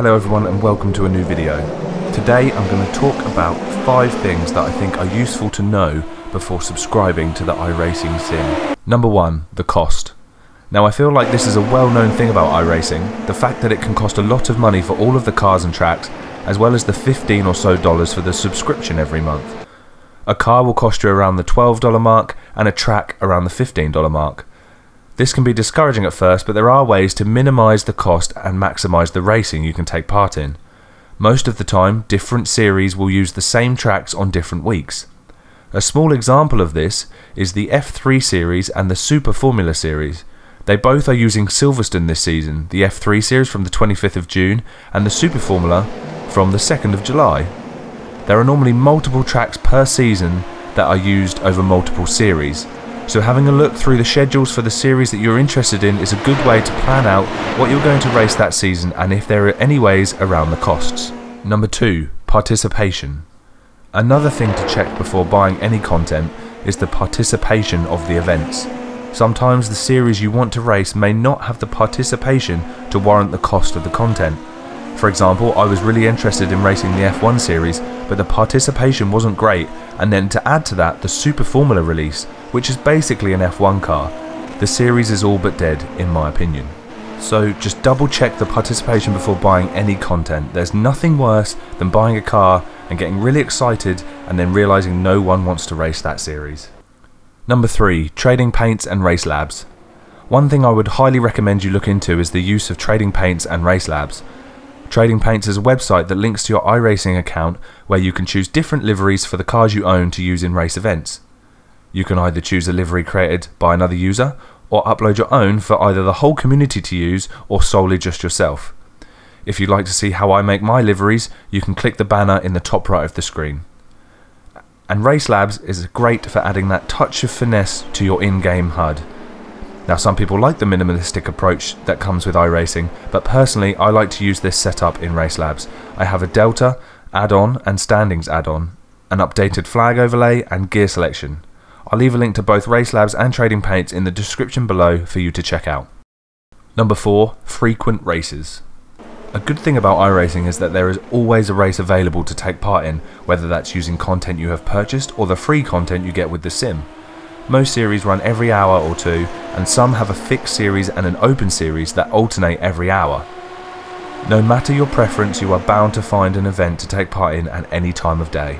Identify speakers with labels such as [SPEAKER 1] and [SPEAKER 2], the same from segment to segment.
[SPEAKER 1] Hello everyone and welcome to a new video. Today I'm going to talk about 5 things that I think are useful to know before subscribing to the iRacing sim. Number 1, the cost. Now I feel like this is a well-known thing about iRacing, the fact that it can cost a lot of money for all of the cars and tracks, as well as the $15 or so for the subscription every month. A car will cost you around the $12 mark and a track around the $15 mark. This can be discouraging at first, but there are ways to minimise the cost and maximise the racing you can take part in. Most of the time, different series will use the same tracks on different weeks. A small example of this is the F3 series and the Super Formula series. They both are using Silverstone this season, the F3 series from the 25th of June and the Super Formula from the 2nd of July. There are normally multiple tracks per season that are used over multiple series. So having a look through the schedules for the series that you're interested in is a good way to plan out what you're going to race that season and if there are any ways around the costs. Number 2, participation. Another thing to check before buying any content is the participation of the events. Sometimes the series you want to race may not have the participation to warrant the cost of the content. For example, I was really interested in racing the F1 series, but the participation wasn't great, and then to add to that the Super Formula release, which is basically an F1 car. The series is all but dead in my opinion. So just double check the participation before buying any content. There's nothing worse than buying a car and getting really excited and then realising no one wants to race that series. Number 3, trading paints and RaceLabs. One thing I would highly recommend you look into is the use of Trading Paints and RaceLabs. Trading Paints is a website that links to your iRacing account where you can choose different liveries for the cars you own to use in race events. You can either choose a livery created by another user or upload your own for either the whole community to use or solely just yourself. If you'd like to see how I make my liveries, you can click the banner in the top right of the screen. And RaceLabs is great for adding that touch of finesse to your in-game HUD. Now some people like the minimalistic approach that comes with iRacing, but personally I like to use this setup in RaceLabs. I have a Delta add-on and Standings add-on, an updated flag overlay and gear selection. I'll leave a link to both RaceLabs and Trading Paints in the description below for you to check out. Number 4, frequent races. A good thing about iRacing is that there is always a race available to take part in, whether that's using content you have purchased or the free content you get with the sim. Most series run every hour or two, and some have a fixed series and an open series that alternate every hour. No matter your preference, you are bound to find an event to take part in at any time of day.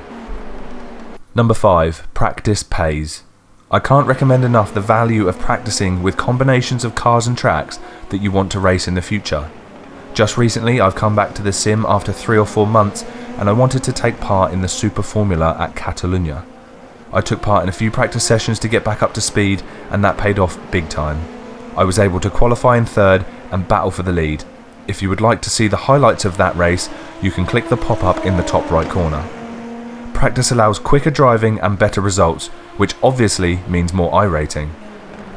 [SPEAKER 1] Number 5, practice pays. I can't recommend enough the value of practicing with combinations of cars and tracks that you want to race in the future. Just recently I've come back to the sim after 3 or 4 months and I wanted to take part in the Super Formula at Catalunya. I took part in a few practice sessions to get back up to speed and that paid off big time. I was able to qualify in 3rd and battle for the lead. If you would like to see the highlights of that race, you can click the pop-up in the top right corner. Practice allows quicker driving and better results, which obviously means more iRating.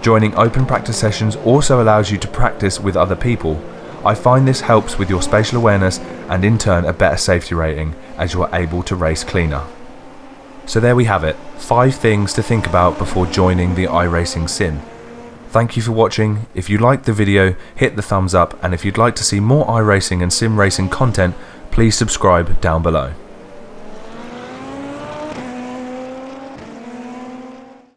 [SPEAKER 1] Joining open practice sessions also allows you to practice with other people. I find this helps with your spatial awareness and in turn a better safety rating as you are able to race cleaner. So there we have it, 5 things to think about before joining the iRacing sim. Thank you for watching. If you liked the video, hit the thumbs up, and if you'd like to see more iRacing and sim racing content, please subscribe down below.